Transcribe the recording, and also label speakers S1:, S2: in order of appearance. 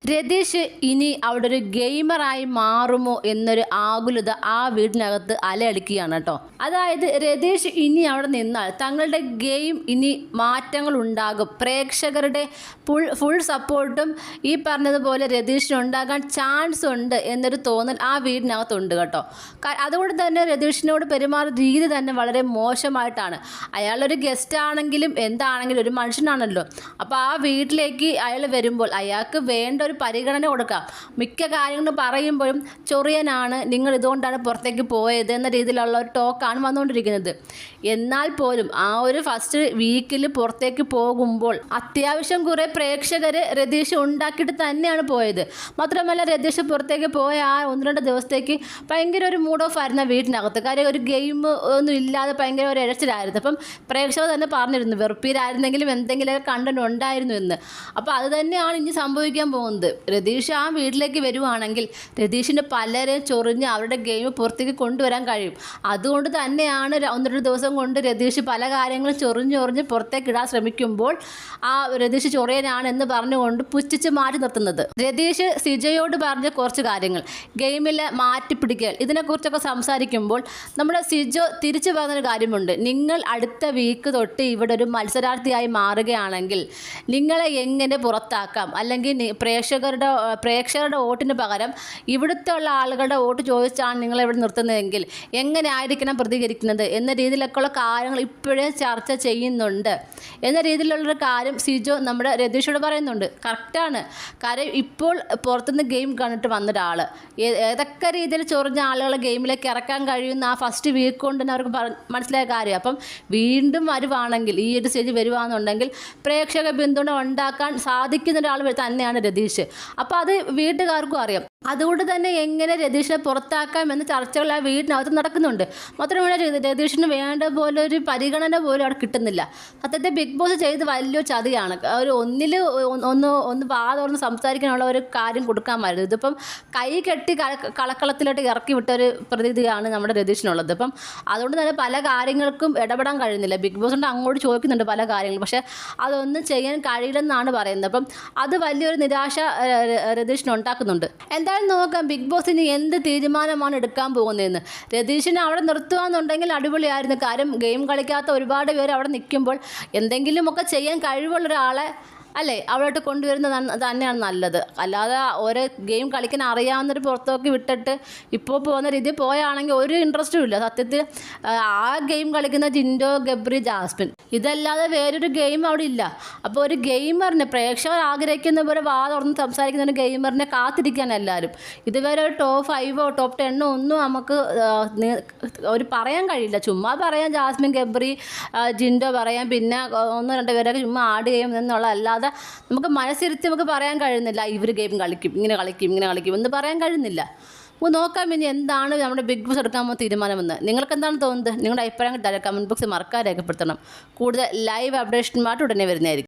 S1: രതീഷ് ഇനി അവിടെ ഒരു ഗെയിമറായി മാറുമോ എന്നൊരു ആകുലത ആ വീടിനകത്ത് അലയടിക്കുകയാണ് കേട്ടോ. അതായത് രതീഷ് ഇനി അവിടെ നിന്നാൽ തങ്ങളുടെ ഗെയിം ഇനി മാറ്റങ്ങൾ ഉണ്ടാകും. പ്രേക്ഷകരുടെ ഫുൾ സപ്പോർട്ടും ഈ പറഞ്ഞതുപോലെ രതീഷിന് ഉണ്ടാകാൻ ചാൻസ് ഉണ്ട് എന്നൊരു തോന്നൽ ആ വീടിനകത്തുണ്ട് കേട്ടോ. അതുകൊണ്ട് തന്നെ രതീഷിനോട് പെരുമാറുന്ന രീതി തന്നെ വളരെ മോശമായിട്ടാണ്. അയാളൊരു ഗസ്റ്റ് ആണെങ്കിലും എന്താണെങ്കിലും ഒരു മനുഷ്യനാണല്ലോ. അപ്പോൾ ആ വീട്ടിലേക്ക് അയാൾ വരുമ്പോൾ അയാൾക്ക് വേണ്ട ഒരു പരിഗണന കൊടുക്കാം. മിക്ക കാര്യങ്ങളും പറയുമ്പോഴും ചൊറിയനാണ്, നിങ്ങൾ ഇതുകൊണ്ടാണ് പുറത്തേക്ക് പോയത് എന്ന രീതിയിലുള്ള ഒരു ടോക്കാണ് വന്നുകൊണ്ടിരിക്കുന്നത്. എന്നാൽ പോലും ആ ഒരു ഫസ്റ്റ് വീക്കിൽ പുറത്തേക്ക് പോകുമ്പോൾ അത്യാവശ്യം കുറേ പ്രേക്ഷകർ രതീഷ് ഉണ്ടാക്കിയിട്ട് തന്നെയാണ് പോയത്. മാത്രമല്ല രതീഷ് പുറത്തേക്ക് പോയ ആ 1-2 ദിവസത്തേക്ക് ഭയങ്കര ഒരു മൂഡ് ഓഫ് ആയിരുന്നു വീട്ടിനകത്ത്. കാര്യം ഒരു ഗെയിം ഒന്നും ഇല്ലാതെ ഭയങ്കര ഒരു ഇഴച്ചിലായിരുന്നു. അപ്പം പ്രേക്ഷകർ തന്നെ പറഞ്ഞിരുന്നു വെറുപ്പിലായിരുന്നെങ്കിലും എന്തെങ്കിലുമൊക്കെ കണ്ടന്റ് ഉണ്ടായിരുന്നു എന്ന്. അപ്പോൾ അത് തന്നെയാണ് ഇനി സംഭവിക്കാൻ പോകുന്നത്. രതീഷ് ആ വീട്ടിലേക്ക് വരുവാണെങ്കിൽ രതീഷിൻ്റെ പലരെയും ചൊറിഞ്ഞ് അവരുടെ ഗെയിം പുറത്തേക്ക് കൊണ്ടുവരാൻ കഴിയും. അതുകൊണ്ട് തന്നെയാണ് 1-2 ദിവസം കൊണ്ട് രതീഷ് പല കാര്യങ്ങളും ചൊറിഞ്ഞ് പുറത്തേക്ക് ഇടാൻ ശ്രമിക്കുമ്പോൾ ആ രതീഷ് ചൊറിയനാണെന്ന് പറഞ്ഞുകൊണ്ട് പുച്ഛിച്ച് മാറ്റി നിർത്തുന്നത്. രതീഷ് സിജയോട് പറഞ്ഞ കുറച്ച് കാര്യങ്ങൾ, ഗെയിമിൽ മാറ്റിപ്പിടിക്കൽ, ഇതിനെക്കുറിച്ചൊക്കെ സംസാരിക്കുമ്പോൾ നമ്മുടെ സിജോ തിരിച്ചു പറഞ്ഞൊരു കാര്യമുണ്ട്. നിങ്ങൾ അടുത്ത വീക്ക് തൊട്ട് ഇവിടെ ഒരു മത്സരാർത്ഥിയായി മാറുകയാണെങ്കിൽ നിങ്ങളെ എങ്ങനെ പുറത്താക്കാം, അല്ലെങ്കിൽ പ്രേക്ഷകരുടെ വോട്ടിന് പകരം ഇവിടുത്തെ ഉള്ള ആളുകളുടെ വോട്ട് ചോദിച്ചാണ് നിങ്ങളെ ഇവിടെ നിർത്തുന്നതെങ്കിൽ എങ്ങനെ ആയിരിക്കണം പ്രതികരിക്കുന്നത് എന്ന രീതിയിലൊക്കെയുള്ള കാര്യങ്ങൾ ഇപ്പോഴേ ചർച്ച ചെയ്യുന്നുണ്ട് എന്ന രീതിയിലുള്ളൊരു കാര്യം സിജോ നമ്മുടെ രതീഷോട് പറയുന്നുണ്ട്. കറക്റ്റാണ്. കാര്യം ഇപ്പോൾ പുറത്തുനിന്ന് ഗെയിം കണ്ടിട്ട് വന്ന ഒരാൾ ഏതൊക്കെ രീതിയിൽ ചൊറിഞ്ഞ ആളുകളെ ഗെയിമിലേക്ക് ഇറക്കാൻ കഴിയുന്ന ആ ഫസ്റ്റ് വീക്ക് കൊണ്ട് തന്നെ അവർക്ക് മനസ്സിലായ കാര്യം. അപ്പം വീണ്ടും വരുവാണെങ്കിൽ ഈ ഒരു സ്റ്റേജ് വരുവാണെന്നുണ്ടെങ്കിൽ പ്രേക്ഷക പിന്തുണ ഉണ്ടാക്കാൻ സാധിക്കുന്ന ഒരാൾ തന്നെയാണ് രതീഷ്. അപ്പോൾ അത് വീട്ടുകാർക്കും അറിയാം. അതുകൊണ്ട് തന്നെ എങ്ങനെ രതീഷിനെ പുറത്താക്കാം എന്ന ചർച്ചകൾ ആ വീടിനകത്ത് നടക്കുന്നുണ്ട്. മാത്രമല്ല രതീഷിന് വേണ്ട പോലെ ഒരു പരിഗണന പോലും അവിടെ കിട്ടുന്നില്ല. സത്യത്തെ ബിഗ് ബോസ് ചെയ്ത് വലിയ ചതിയാണ്. ഒരു ഒന്ന് വാ തുറന്ന് സംസാരിക്കാനുള്ള ഒരു കാര്യം കൊടുക്കാമായിരുന്നു. ഇതിപ്പം കൈ കെട്ടി കളക്കളത്തിലോട്ട് ഇറക്കി വിട്ട ഒരു പ്രതീതിയാണ് നമ്മുടെ രതീഷിനുള്ളത്. അപ്പം അതുകൊണ്ട് തന്നെ പല കാര്യങ്ങൾക്കും ഇടപെടാൻ കഴിയുന്നില്ല. ബിഗ് ബോസിൻ്റെ അങ്ങോട്ട് ചോദിക്കുന്നുണ്ട് പല കാര്യങ്ങളും, പക്ഷേ അതൊന്നും ചെയ്യാൻ കഴിയില്ലെന്നാണ് പറയുന്നത്. അപ്പം അത് വലിയൊരു നിരാശ രതീഷിന് ഉണ്ടാക്കുന്നുണ്ട്. എന്തായാലും നോക്കാം ബിഗ് ബോസ് ഇനി എന്ത് തീരുമാനമാണ് എടുക്കാൻ പോകുന്നതെന്ന്. രതീഷിനെ അവിടെ നിർത്തുകയെന്നുണ്ടെങ്കിൽ അടിപൊളിയായിരുന്നു. കാര്യം ഗെയിം കളിക്കാത്ത ഒരുപാട് പേര് അവിടെ നിൽക്കുമ്പോൾ എന്തെങ്കിലുമൊക്കെ ചെയ്യാൻ കഴിവുള്ള ഒരാളെ അല്ലേ അവിടോട്ട് കൊണ്ടുവരുന്നത് തന്നെയാണ് നല്ലത്. അല്ലാതെ ഓരോ ഗെയിം കളിക്കാൻ അറിയാവുന്നൊരു പുറത്തേക്ക് വിട്ടിട്ട് ഇപ്പോൾ പോകുന്ന രീതിയിൽ പോയാണെങ്കിൽ ഒരു ഇൻട്രസ്റ്റും ഇല്ല സത്യത്തിൽ. ആ ഗെയിം കളിക്കുന്ന ജിൻഡോ, ഗബ്രി, ജാസ്മിൻ, ഇതല്ലാതെ വേറൊരു ഗെയിം അവിടെ ഇല്ല. അപ്പോൾ ഒരു ഗെയിമറിനെ പ്രേക്ഷകർ ആഗ്രഹിക്കുന്ന പോലെ വാ തുറന്ന് സംസാരിക്കുന്ന ഒരു ഗെയിമറിനെ കാത്തിരിക്കാൻ എല്ലാവരും. ഇതുവരെ ഒരു ടോപ്പ് 5 ടോപ്പ് 10 ഒന്നും നമുക്ക് ഒരു പറയാൻ കഴിയില്ല. ചുമ്മാ പറയാം ജാസ്മിൻ, ഗബ്രി, ജിൻഡോ പറയാം, പിന്നെ 1-2 പേരൊക്കെ ചുമ്മാ ആഡ് ചെയ്യും എന്നുള്ള അല്ലാതെ നമുക്ക് മനസ്സിരുത്തി നമുക്ക് പറയാൻ കഴിയുന്നില്ല ഇവർ ഗെയിം കളിക്കും, ഇങ്ങനെ കളിക്കും എന്ന് പറയാൻ കഴിയുന്നില്ല. അപ്പോൾ നോക്കാം ഇനി എന്താണ് നമ്മുടെ ബിഗ് ബോസ് എടുക്കാൻ തീരുമാനമെന്ന്. നിങ്ങൾക്ക് എന്താണ് തോന്നുന്നത്? നിങ്ങളുടെ അഭിപ്രായം കമൻറ്റ് ബോക്സിൽ മറക്കാതെ രേഖപ്പെടുത്തണം. കൂടുതൽ ലൈവ് അപ്ഡേഷനുമായിട്ട് ഉടനെ വരുന്നതായിരിക്കും.